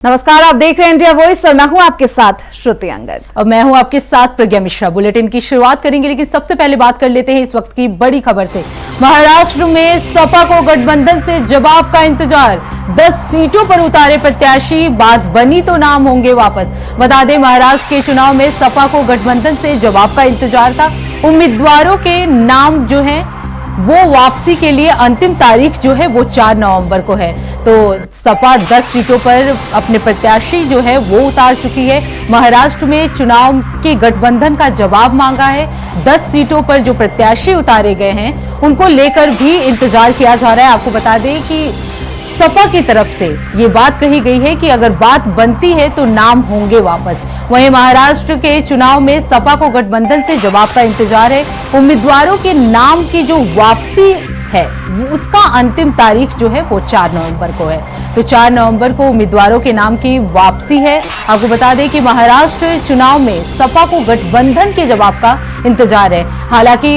नमस्कार, आप देख रहे हैं इंडिया वॉइस और मैं हूं आपके साथ श्रुति अंगद और मैं हूं आपके साथ प्रज्ञा मिश्रा। बुलेटिन की शुरुआत करेंगे, लेकिन सबसे पहले बात कर लेते हैं इस वक्त की बड़ी खबर से। महाराष्ट्र में सपा को गठबंधन से जवाब का इंतजार, 10 सीटों पर उतारे प्रत्याशी, बात बनी तो नाम होंगे वापस। बता दें, महाराष्ट्र के चुनाव में सपा को गठबंधन से जवाब का इंतजार था। उम्मीदवारों के नाम जो है वो वापसी के लिए अंतिम तारीख जो है वो 4 नवंबर को है। तो सपा 10 सीटों पर अपने प्रत्याशी जो है वो उतार चुकी है। महाराष्ट्र में चुनाव के गठबंधन का जवाब मांगा है। 10 सीटों पर जो प्रत्याशी उतारे गए हैं उनको लेकर भी इंतजार किया जा रहा है। आपको बता दें कि सपा की तरफ से ये बात कही गई है कि अगर बात बनती है तो नाम होंगे वापस। वहीं महाराष्ट्र के चुनाव में सपा को गठबंधन से जवाब का इंतजार है। उम्मीदवारों के नाम की जो वापसी है उसका अंतिम तारीख जो है वो 4 नवंबर को है। तो 4 नवंबर को उम्मीदवारों के नाम की वापसी है। आपको बता दें कि महाराष्ट्र चुनाव में सपा को गठबंधन के जवाब का इंतजार है। हालांकि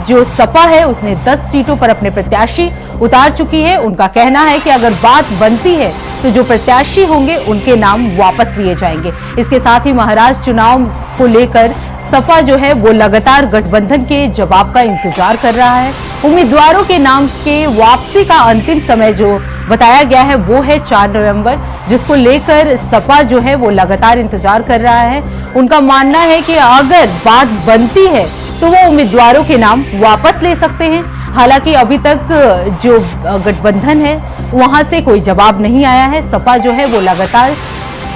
जो सपा है उसने 10 सीटों पर अपने प्रत्याशी उतार चुकी है। उनका कहना है कि अगर बात बनती है तो जो प्रत्याशी होंगे उनके नाम वापस लिए जाएंगे। इसके साथ ही महाराष्ट्र चुनाव को लेकर सपा जो है वो लगातार गठबंधन के जवाब का इंतजार कर रहा है। उम्मीदवारों के नाम के वापसी का अंतिम समय जो बताया गया है वो है 4 नवंबर, जिसको लेकर सपा जो है वो लगातार इंतजार कर रहा है। उनका मानना है कि अगर बात बनती है तो वो उम्मीदवारों के नाम वापस ले सकते हैं। हालांकि अभी तक जो गठबंधन है वहां से कोई जवाब नहीं आया है। सपा जो है वो लगातार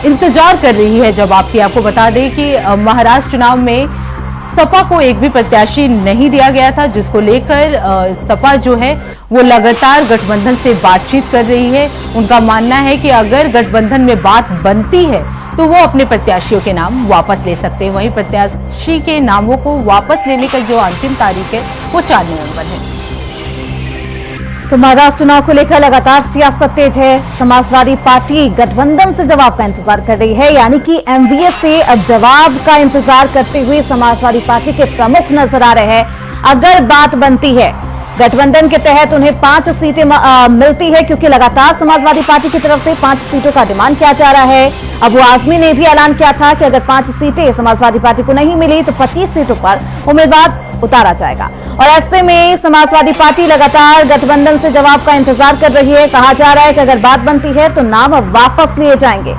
इंतजार कर रही है जवाब की। आपको बता दें कि महाराष्ट्र चुनाव में सपा को एक भी प्रत्याशी नहीं दिया गया था, जिसको लेकर सपा जो है वो लगातार गठबंधन से बातचीत कर रही है। उनका मानना है कि अगर गठबंधन में बात बनती है तो वो अपने प्रत्याशियों के नाम वापस ले सकते हैं। वहीं प्रत्याशी के नामों को वापस लेने का जो अंतिम तारीख है वो 4 नवंबर है। तो महाराष्ट्र चुनाव को लेकर लगातार सियासत तेज है। समाजवादी पार्टी गठबंधन से जवाब का इंतजार कर रही है, यानी कि एमवीएस से अब जवाब का इंतजार करते हुए समाजवादी पार्टी के प्रमुख नजर आ रहे हैं। अगर बात बनती है गठबंधन के तहत उन्हें 5 सीटें मिलती है, क्योंकि लगातार समाजवादी पार्टी की तरफ से 5 सीटों का डिमांड किया जा रहा है। अबू आजमी ने भी ऐलान किया था कि अगर 5 सीटें समाजवादी पार्टी को नहीं मिली तो 25 सीटों पर उम्मीदवार उतारा जाएगा। और ऐसे में समाजवादी पार्टी लगातार गठबंधन से जवाब का इंतजार कर रही है। कहा जा रहा है कि अगर बात बनती है तो नाम वापस लिए जाएंगे।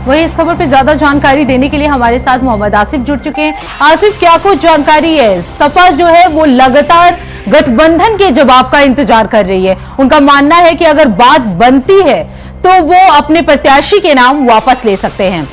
वहीं इस खबर पे ज्यादा जानकारी देने के लिए हमारे साथ मोहम्मद आसिफ जुड़ चुके हैं। आसिफ, क्या कुछ जानकारी है? सपा जो है वो लगातार गठबंधन के जवाब का इंतजार कर रही है। उनका मानना है कि अगर बात बनती है तो वो अपने प्रत्याशी के नाम वापस ले सकते हैं।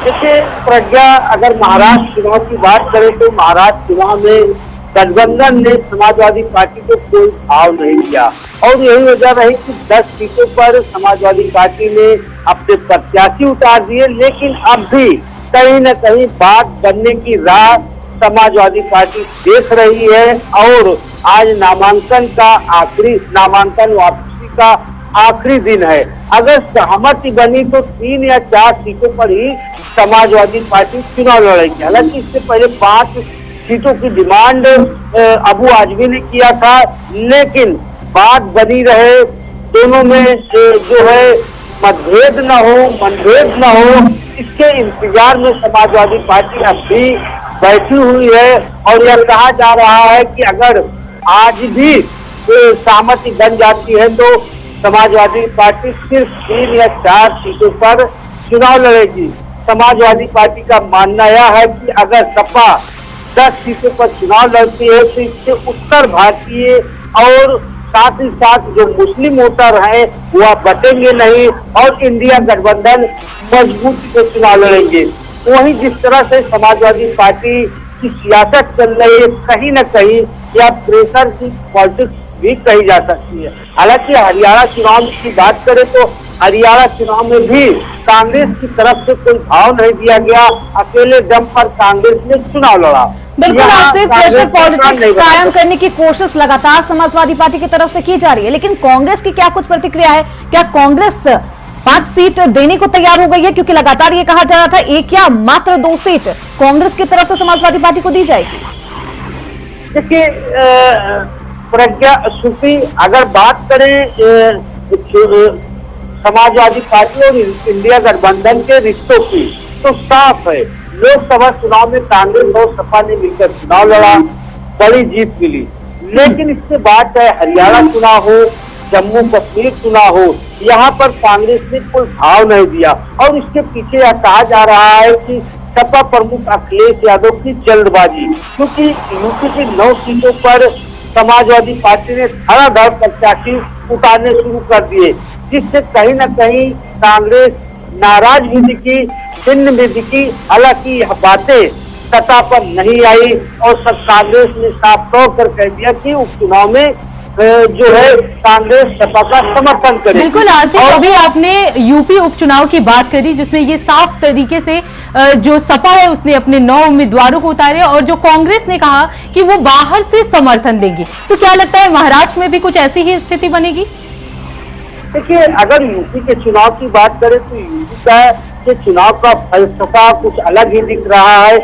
देखिए प्रज्ञा, अगर महाराष्ट्र चुनाव की बात करें तो महाराष्ट्र चुनाव में गठबंधन ने समाजवादी पार्टी को कोई भाव नहीं दिया और यही वजह रही कि 10 सीटों पर समाजवादी पार्टी ने अपने प्रत्याशी उतार दिए। लेकिन अब भी कहीं न कहीं बात बनने की राह समाजवादी पार्टी देख रही है और आज नामांकन वापसी का आखिरी दिन है। अगर सहमति बनी तो 3 या 4 सीटों पर ही समाजवादी पार्टी चुनाव लड़ेगी। हालांकि इससे पहले 5 सीटों की डिमांड अबू आजमी ने किया था, लेकिन बात बनी रहे, दोनों में जो है मनभेद न हो, इसके इंतजार में समाजवादी पार्टी अब भी बैठी हुई है। और यह कहा जा रहा है कि अगर आज भी सहमति बन जाती है तो समाजवादी पार्टी सिर्फ 3 या 4 सीटों पर चुनाव लड़ेगी। समाजवादी पार्टी का मानना यह है कि अगर सपा 10 सीटों पर चुनाव लड़ती है तो इससे उत्तर भारतीय और साथ ही साथ जो मुस्लिम वोटर हैं वह बटेंगे नहीं और इंडिया गठबंधन मजबूती से चुनाव लड़ेंगे। वहीं जिस तरह से समाजवादी पार्टी की सियासत चल रही है, कहीं न कहीं यह प्रेशर की पॉलिटिक्स भी कही जा सकती है। हालांकि हरियाणा चुनाव की बात करें तो हरियाणा चुनाव में भी कांग्रेस की तरफ से कोई भाव नहीं दिया गया। अकेले दम पर कांग्रेस ने चुनाव लड़ा। बिल्कुल, आपसे प्रेशर पॉलिटिक्स कायम करने की कोशिश लगातार समाजवादी पार्टी की तरफ से की जा रही है, लेकिन कांग्रेस की क्या कुछ प्रतिक्रिया है? क्या कांग्रेस 5 सीट देने को तैयार हो गई है? क्योंकि लगातार ये कहा जा रहा था 1 या मात्र 2 सीट कांग्रेस की तरफ से समाजवादी पार्टी को दी जाएगी। देखिए प्रज्ञा, अगर बात करें समाजवादी पार्टी और इंडिया गठबंधन के रिश्तों की, तो साफ है लोकसभा चुनाव में कांग्रेस और सपा ने मिलकर चुनाव लड़ा, बड़ी जीत मिली। लेकिन इसके बाद चाहे हरियाणा चुनाव हो, जम्मू कश्मीर चुनाव हो, यहाँ पर कांग्रेस ने कोई भाव नहीं दिया। और इसके पीछे यह कहा जा रहा है कि सपा प्रमुख अखिलेश यादव की जल्दबाजी, क्योंकि यूपी की 9 सीटों पर समाजवादी पार्टी ने धड़ाधड़ प्रत्याशी उतारने शुरू कर दिए, जिससे कहीं न कहीं कांग्रेस नाराज भी दिखी, छिन्न भी दिखी। हालांकि यह बातें सत्ता पर नहीं आई और सब कांग्रेस ने साफ तौर पर कह दिया कि उपचुनाव में जो है कांग्रेस सपा का समर्थन करेगी। बिल्कुल आसिफ, अभी आपने यूपी उपचुनाव की बात करी जिसमें ये साफ तरीके से जो सपा है उसने अपने 9 उम्मीदवारों को उतारे और जो कांग्रेस ने कहा कि वो बाहर से समर्थन देगी। तो क्या लगता है महाराष्ट्र में भी कुछ ऐसी ही स्थिति बनेगी? देखिए, अगर यूपी के चुनाव की बात करें तो यूपी का के चुनाव का फलसफा कुछ अलग ही दिख रहा है।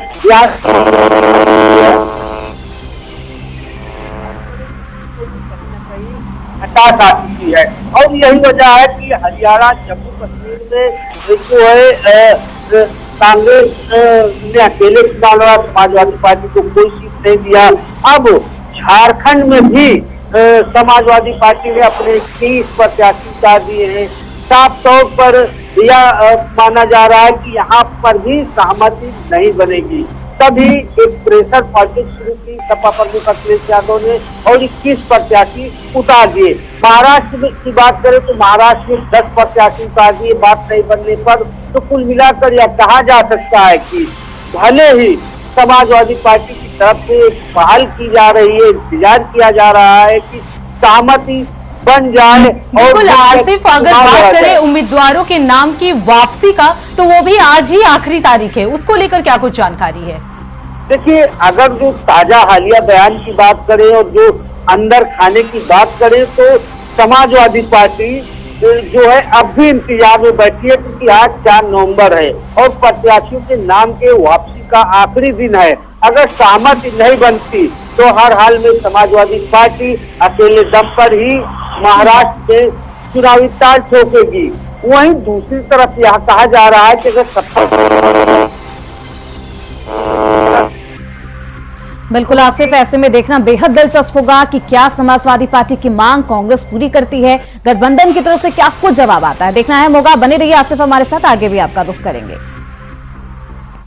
हताश आ चुकी है और यही वजह है कि हरियाणा जम्मू कश्मीर में जो है कांग्रेस ने अकेले चुनाव लड़ा, समाजवादी पार्टी को कोई सीट नहीं दिया। अब झारखंड में भी समाजवादी पार्टी ने अपने 30 प्रत्याशी उतार दिए हैं। साफ तौर पर यह माना जा रहा है कि यहाँ पर भी सहमति नहीं बनेगी। तभी एक प्रेशर पॉलिटिक्स शुरू की सपा प्रमुख अखिलेश यादव ने और 21 प्रत्याशी उतार दिए। महाराष्ट्र की बात करें तो महाराष्ट्र में 10 प्रत्याशी उतार दिए बात नहीं बनने पर। तो कुल मिलाकर यह कहा जा सकता है कि भले ही समाजवादी पार्टी की तरफ से पहल की जा रही है, इंतजार किया जा रहा है कि सहमति बन जाए। बिल्कुल आसिफ, अगर बात करें उम्मीदवारों के नाम की वापसी का तो वो भी आज ही आखिरी तारीख है, उसको लेकर क्या कुछ जानकारी है? देखिए, अगर जो ताजा हालिया बयान की बात करें और जो अंदर खाने की बात करें तो समाजवादी पार्टी जो है अब भी इंतजार में बैठी है, क्योंकि आज 4 नवंबर है और प्रत्याशियों के नाम के वापसी का आखिरी दिन है। अगर सहमति नहीं बनती तो हर हाल में समाजवादी पार्टी अकेले दम पर ही महाराष्ट्र में चुनावी ताल ठोकेगी। वहीं दूसरी तरफ यह कहा जा रहा है कि अगर बिल्कुल आसिफ, ऐसे में देखना बेहद दिलचस्प होगा कि क्या समाजवादी पार्टी की मांग कांग्रेस पूरी करती है, गठबंधन की तरफ से क्या कुछ जवाब आता है, देखना है। होगा, बने रहिए आसिफ हमारे साथ, आगे भी आपका रुख करेंगे।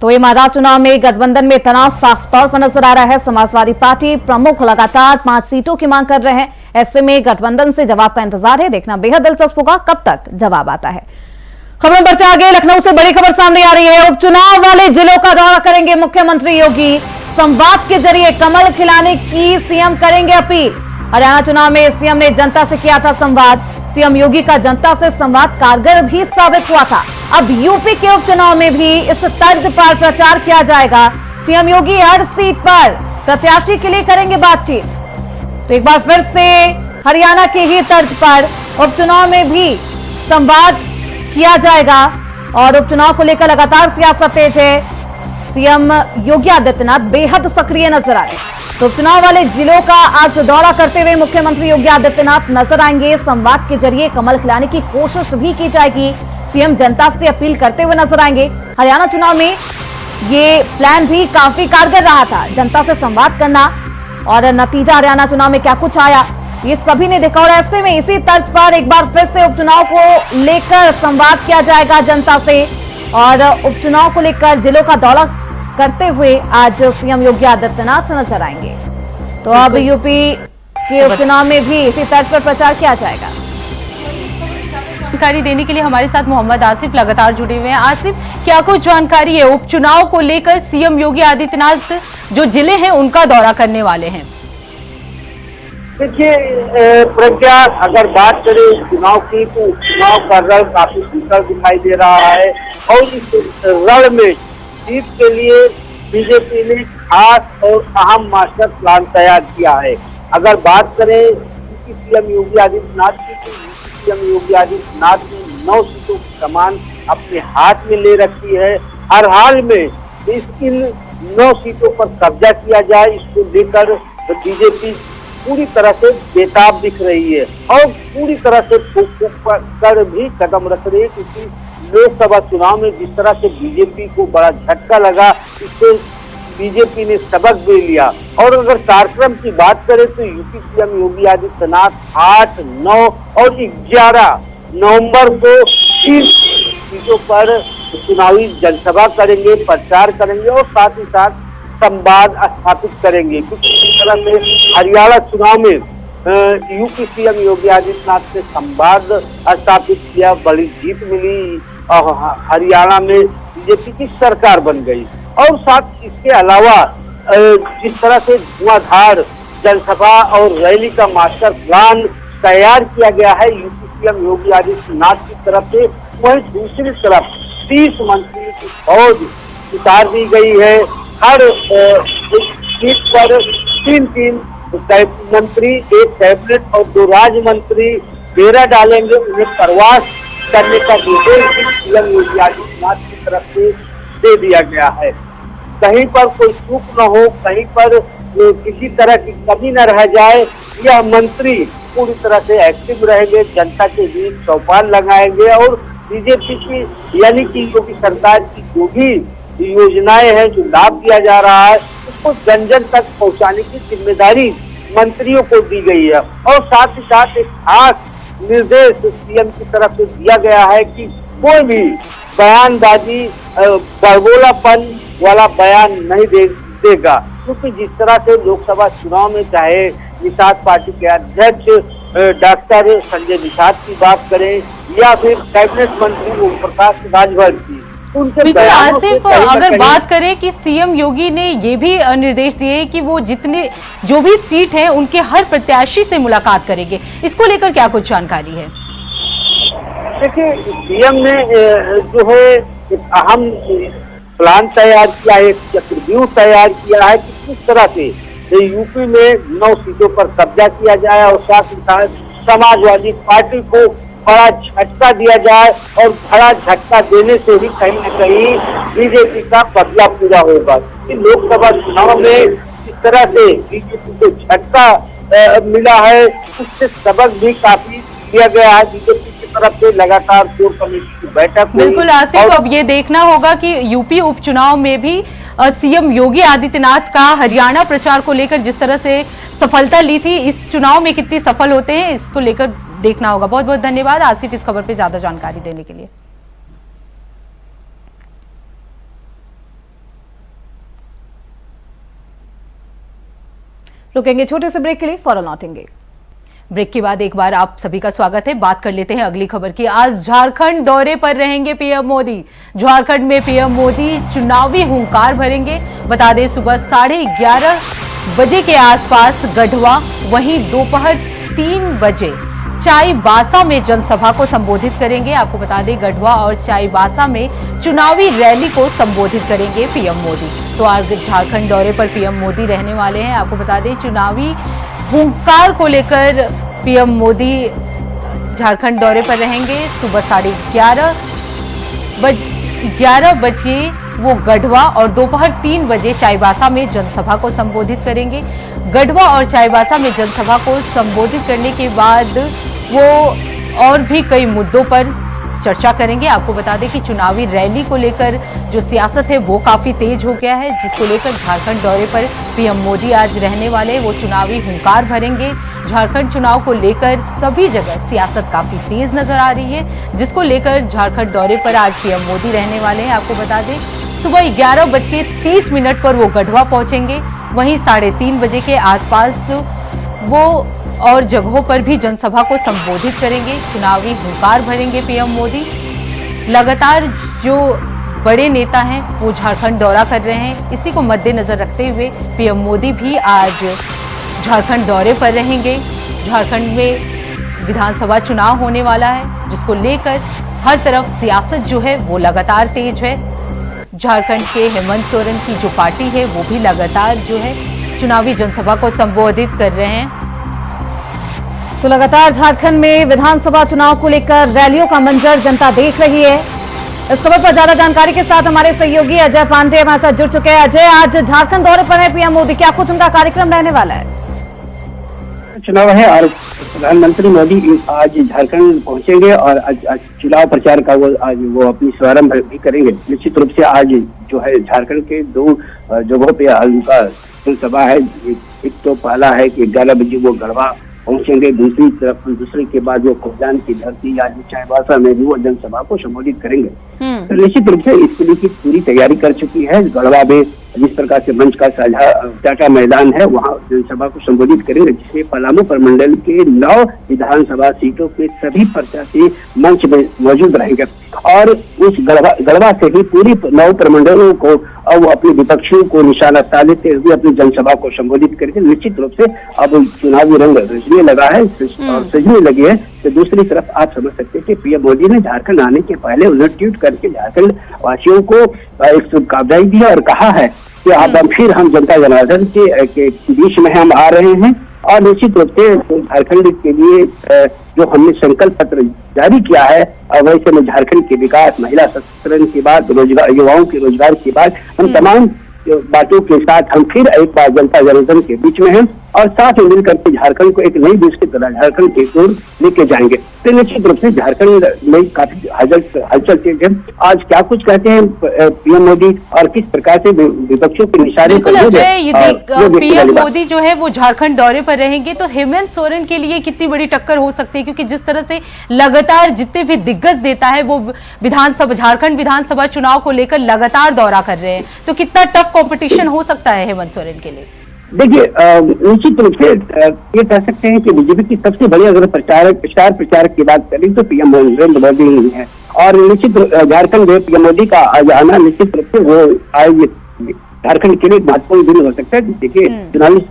तो ये महाराष्ट्र चुनाव में गठबंधन में तनाव साफ तौर पर नजर आ रहा है। समाजवादी पार्टी प्रमुख लगातार 5 सीटों की मांग कर रहे हैं। ऐसे में गठबंधन से जवाब का इंतजार है, देखना बेहद दिलचस्प होगा कब तक जवाब आता है। खबरों बढ़ते आगे, लखनऊ से बड़ी खबर सामने आ रही है। उपचुनाव वाले जिलों का दौरा करेंगे मुख्यमंत्री योगी। संवाद के जरिए कमल खिलाने की सीएम करेंगे अपील। हरियाणा चुनाव में सीएम ने जनता से किया था संवाद। सीएम योगी का जनता से संवाद कारगर भी साबित हुआ था। अब यूपी के उपचुनाव में भी इस तर्ज पर प्रचार किया जाएगा। सीएम योगी हर सीट पर प्रत्याशी के लिए करेंगे बातचीत। तो एक बार फिर से हरियाणा की ही तर्ज पर उपचुनाव में भी संवाद किया जाएगा और उपचुनाव को लेकर लगातार सियासत तेज है। सीएम योगी आदित्यनाथ बेहद सक्रिय नजर आ रहे हैं। तो उपचुनाव वाले जिलों का आज दौरा करते हुए मुख्यमंत्री योगी आदित्यनाथ नजर आएंगे। संवाद के जरिए कमल खिलाने की कोशिश भी की जाएगी। सीएम जनता से अपील करते हुए नजर आएंगे। हरियाणा चुनाव में ये प्लान भी काफी कारगर रहा था, जनता से संवाद करना, और नतीजा हरियाणा चुनाव में क्या कुछ आया ये सभी ने देखा। और ऐसे में इसी तर्ज पर एक बार फिर से उपचुनाव को लेकर संवाद किया जाएगा जनता से और उपचुनाव को लेकर जिलों का दौरा करते हुए आज सीएम योगी आदित्यनाथ नजर आएंगे। तो अब यूपी के उपचुनाव में भी इसी तर्ज पर प्रचार किया जाएगा। जानकारी देने के लिए हमारे साथ मोहम्मद आसिफ लगातार जुड़े हुए हैं। आसिफ, क्या कुछ जानकारी है उपचुनाव को लेकर? सीएम योगी आदित्यनाथ जो जिले हैं उनका दौरा करने वाले हैं। देखिए प्रज्ञा, अगर बात करें चुनाव की तो चुनाव का रण काफी सुंदर दिखाई दे रहा है और इस रण में जीत के लिए बीजेपी ने खास और अहम मास्टर प्लान तैयार किया है। अगर बात करें सीएम योगी आदित्यनाथ की तो सीएम योगी आदित्यनाथ ने 9 सीटों की कमान अपने हाथ में ले रखी है। हर हाल में इन 9 सीटों पर कब्जा किया जाए, इसको लेकर बीजेपी पूरी तरह से बेताब दिख रही है और पूरी तरह से फूक कर भी कदम रख रही है, क्योंकि लोकसभा चुनाव में जिस तरह से बीजेपी को बड़ा झटका लगा, इससे बीजेपी ने सबक भी लिया। और अगर कार्यक्रम की बात करें तो यूपी सीएम योगी आदित्यनाथ 8, 9 और 11 नवंबर को 3 सीटों पर चुनावी जनसभा करेंगे, प्रचार करेंगे और साथ ही साथ संवाद स्थापित करेंगे। कुछ इस तरह से हरियाणा चुनाव में यूपी सीएम योगी आदित्यनाथ ने संवाद स्थापित किया, बड़ी जीत मिली और हरियाणा में बीजेपी की सरकार बन गई। और साथ इसके अलावा जिस तरह से धुआंधार जनसभा और रैली का मास्टर प्लान तैयार किया गया है यूपी सीएम योगी आदित्यनाथ की तरफ से, वहीं दूसरी तरफ 30 मंत्रियों की फौज उतार दी गई है। हर सीट पर 3-3 मंत्री, 1 कैबिनेट और 2 राज्य मंत्री डेरा डालेंगे। उन्हें प्रवास करने का निर्देश भी सीएम योगी आदित्यनाथ की तरफ से दे दिया गया है। कहीं पर कोई चूक न हो, कहीं पर किसी तरह की कमी न रह जाए, यह मंत्री पूरी तरह से एक्टिव रहेंगे, जनता के बीच चौपाल लगाएंगे और बीजेपी की यानी कि योगी सरकार की जो भी योजनाएं हैं, जो लाभ दिया जा रहा है, उसको जन जन तक पहुंचाने की जिम्मेदारी मंत्रियों को दी गई है। और साथ ही साथ एक खास निर्देश सीएम की तरफ से दिया गया है कि कोई भी बयानबाजी, बड़बोलापन वाला बयान नहीं देगा, क्योंकि जिस तरह से लोकसभा चुनाव में चाहे निषाद पार्टी के अध्यक्ष डॉक्टर संजय निषाद की बात करें या फिर कैबिनेट मंत्री ओम प्रकाश राजभर की, बिल्कुल आसिफ, अगर बात करें कि सीएम योगी ने ये भी निर्देश दिए कि वो जो भी सीट है उनके हर प्रत्याशी से मुलाकात करेंगे, इसको लेकर क्या कुछ जानकारी है? देखिए, सीएम ने जो है एक अहम प्लान तैयार किया है, एक चक्रव्यूह तैयार किया है कि किस तरह से यूपी में 9 सीटों पर कब्जा किया जाए और साथ ही साथ समाजवादी पार्टी को बड़ा झटका दिया जाए और बड़ा झटका देने से ही कहीं न कहीं बीजेपी का बदला पूरा होगा। लोकसभा चुनाव में इस तरह से बीजेपी को झटका मिला है, उससे सबक भी काफी लिया गया है। बीजेपी की तरफ से लगातार कोर कमेटी की बैठक हुई। बिल्कुल आसिफ, अब ये देखना होगा कि यूपी उपचुनाव में भी सीएम योगी आदित्यनाथ का हरियाणा प्रचार को लेकर जिस तरह से सफलता ली थी, इस चुनाव में कितनी सफल होते हैं, इसको लेकर देखना होगा। बहुत बहुत धन्यवाद आसिफ इस खबर पे ज्यादा जानकारी देने के लिए। रुकेंगे छोटे से ब्रेक के लिए, फौरन लौटेंगे। ब्रेक के बाद एक बार आप सभी का स्वागत है। बात कर लेते हैं अगली खबर की। आज झारखंड दौरे पर रहेंगे पीएम मोदी। झारखंड में पीएम मोदी चुनावी हुंकार भरेंगे। बता दें सुबह 11:30 बजे के आसपास गढ़वा, वहीं दोपहर 3 बजे चाईबासा में जनसभा को संबोधित करेंगे। आपको बता दें गढ़वा और चाईबासा में चुनावी रैली को संबोधित करेंगे पीएम मोदी। तो आज झारखंड दौरे पर पीएम मोदी रहने वाले हैं। आपको बता दें चुनावी हुंकार को लेकर पीएम मोदी झारखंड दौरे पर रहेंगे। सुबह 11:30 बजे वो गढ़वा और दोपहर 3 बजे चाईबासा में जनसभा को संबोधित करेंगे। गढ़वा और चाईबासा में जनसभा को संबोधित करने के बाद वो और भी कई मुद्दों पर चर्चा करेंगे। आपको बता दें कि चुनावी रैली को लेकर जो सियासत है वो काफी तेज हो गया है, जिसको लेकर झारखंड दौरे पर पीएम मोदी आज रहने वाले वो चुनावी हुंकार भरेंगे। झारखंड चुनाव को लेकर सभी जगह सियासत काफी तेज नजर आ रही है, जिसको लेकर झारखंड दौरे पर आज पीएम मोदी रहने वाले हैं। आपको बता दें सुबह 11:30 पर वो गढ़वा पहुंचेंगे। वहीं 3:30 बजे के आसपास वो और जगहों पर भी जनसभा को संबोधित करेंगे। चुनावी हुंकार भरेंगे पीएम मोदी। लगातार जो बड़े नेता हैं वो झारखंड दौरा कर रहे हैं, इसी को मद्देनजर रखते हुए पीएम मोदी भी आज झारखंड दौरे पर रहेंगे। झारखंड में विधानसभा चुनाव होने वाला है, जिसको लेकर हर तरफ सियासत जो है वो लगातार तेज है। झारखंड के हेमंत सोरेन की जो पार्टी है वो भी लगातार जो है चुनावी जनसभा को संबोधित कर रहे हैं। तो लगातार झारखंड में विधानसभा चुनाव को लेकर रैलियों का मंजर जनता देख रही है। इस खबर पर ज्यादा जानकारी के साथ हमारे सहयोगी अजय पांडे हमारे साथ जुड़ चुके हैं। अजय, आज झारखंड दौरे पर है पीएम मोदी, क्या कुछ उनका कार्यक्रम रहने वाला है? चुनाव है और प्रधानमंत्री मोदी आज झारखंड पहुंचेंगे और आज चुनाव प्रचार का आज वो अपनी शुभारंभ भी करेंगे। निश्चित रूप से आज जो है झारखंड के 2 जगहों पे उनका जनसभा है। एक तो पहला है कि 11 बजे वो गढ़वा पहुंचेंगे, दूसरे के बाद वो कोहलान की धरती या चाईबासा में भी वो जनसभा को संबोधित करेंगे। तो निश्चित रूप से इसके लिए की पूरी तैयारी कर चुकी है। गढ़वा में जिस प्रकार से मंच का साझा टाटा मैदान है वहाँ जनसभा को संबोधित करेंगे, जिससे पलामू प्रमंडल के 9 विधानसभा सीटों के सभी प्रत्याशी मंच में मौजूद रहेंगे और उस गढ़वा से ही पूरी 9 प्रमंडलों को अब अपने विपक्षियों को निशाना साधते हुए अपनी जनसभा को संबोधित करेंगे। निश्चित रूप से अब चुनावी रंग रचने लगा है और सजने लगी है। तो दूसरी तरफ आप समझ सकते हैं कि पीएम मोदी ने झारखंड आने के पहले उन्हें ट्वीट करके झारखंड वासियों को एक शुभकामनाएं दी और कहा है कि अब फिर हम जनता जनार्दन के बीच में हम आ रहे हैं और निश्चित रूप से झारखंड के लिए जो हमने संकल्प पत्र जारी किया है वैसे में झारखंड के विकास, महिला सशक्तिकरण के बाद रोजगार, युवाओं के रोजगार के बाद हम तमाम बातों के साथ हम फिर एक बार जनता जनार्दन के बीच में हैं और साथ में मिलकर के झारखंड को एक नई देश की तरह झारखंड की ओर लेके जाएंगे। तो निश्चित रूप से झारखंड में काफी हलचल तेज है। आज क्या कुछ कहते हैं पीएम मोदी और किस प्रकार से विपक्षों के निशाने बिल्कुल अजय, ये देख पीएम मोदी जो है वो झारखंड दौरे पर रहेंगे तो हेमंत सोरेन के लिए कितनी बड़ी टक्कर हो सकती है, क्योंकि जिस तरह से लगातार जितने भी दिग्गज देता है वो झारखंड विधानसभा चुनाव को लेकर लगातार दौरा कर रहे हैं, तो कितना टफ कॉम्पिटिशन हो सकता है हेमंत सोरेन के लिए? देखिए निश्चित रूप से ये कह सकते हैं कि बीजेपी की सबसे बड़ी अगर स्टार प्रचारक की बात करें तो पीएम नरेंद्र मोदी ही है और निश्चित झारखंड में पीएम मोदी का आज आना निश्चित रूप से वो आज झारखंड के लिए महत्वपूर्ण दिन हो सकता है। देखिए चुनावी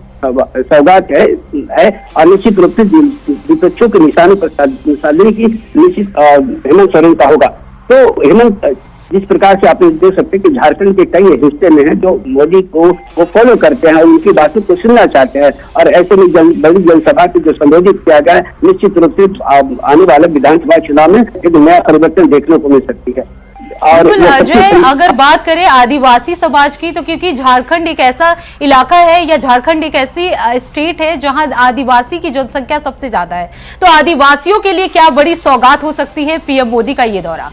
सौगात है और निश्चित रूप से विपक्षों के निशानों पर साधने की निश्चित हेमंत सोरेन का होगा। तो हेमंत जिस प्रकार से आप देख सकते हैं कि झारखंड के कई हिस्से में है जो मोदी को वो फॉलो करते हैं, उनकी बातों को सुनना चाहते हैं और ऐसे में बड़ी जनसभा को जो संबोधित किया गया निश्चित रूप से आने वाले विधानसभा चुनाव में एक नया परिवर्तन देखने को मिल सकती है। और अजय, अगर बात करें आदिवासी समाज की तो क्योंकि झारखंड एक ऐसा इलाका है या झारखंड एक ऐसी स्टेट है जहां आदिवासी की जनसंख्या सबसे ज्यादा है, तो आदिवासियों के लिए क्या बड़ी सौगात हो सकती है पीएम मोदी का ये दौरा?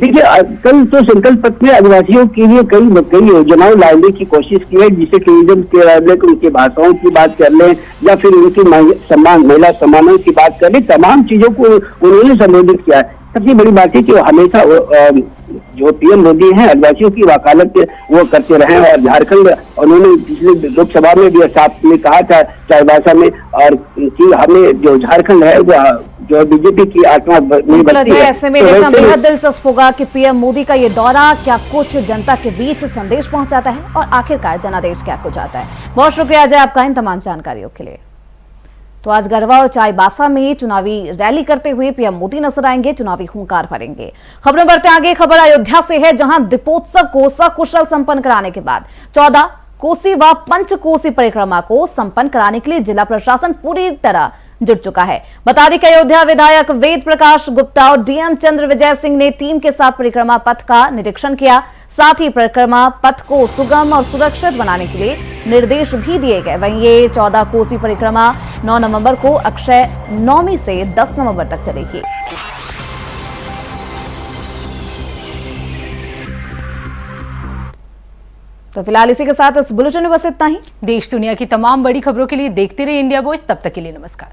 देखिए कल तो संकल्प पत्र में आदिवासियों के लिए कई योजनाएं लाने की कोशिश की है, जिसे टूरिज्म के उनकी भाषाओं की बात कर ले या फिर उनकी महिला सम्मानों की बात कर ले, तमाम चीजों को उन्होंने संबोधित किया है। सबसे बड़ी बात है कि वो हमेशा जो पीएम मोदी हैं आदिवासियों की वकालत वो करते रहे और झारखंड उन्होंने पिछले लोकसभा में भी साफ में कहा था चाईबासा में और कि हमें जो झारखंड है वो जो बीजेपी की आत्मा नहीं बनती है। ऐसे में देखना बेहद दिलचस्प होगा कि पीएम मोदी का ये दौरा क्या कुछ जनता के बीच संदेश पहुंचाता है और आखिरकार जनादेश क्या कुछ आता है। बहुत शुक्रिया अजय आपका इन तमाम जानकारियों के लिए। तो आज गढ़वा और चाईबासा में चुनावी रैली करते हुए पीएम मोदी नजर आएंगे, चुनावी हुंकार भरेंगे। खबरें बढ़ते आगे, खबर अयोध्या से है जहां दीपोत्सव को सकुशल संपन्न कराने के बाद 14 कोसी व पंचकोसी परिक्रमा को संपन्न कराने के लिए जिला प्रशासन पूरी तरह जुट चुका है। बता दें कि अयोध्या विधायक वेद प्रकाश गुप्ता और डीएम चंद्र विजय सिंह ने टीम के साथ परिक्रमा पथ का निरीक्षण किया, साथ ही परिक्रमा पथ को सुगम और सुरक्षित बनाने के लिए निर्देश भी दिए गए। वहीं ये 14 कोसी परिक्रमा 9 नवंबर को अक्षय नवमी से 10 नवंबर तक चलेगी। तो फिलहाल इसी के साथ इस बुलेटिन में बस इतना ही। देश दुनिया की तमाम बड़ी खबरों के लिए देखते रहिए इंडिया वॉइस। तब तक के लिए नमस्कार।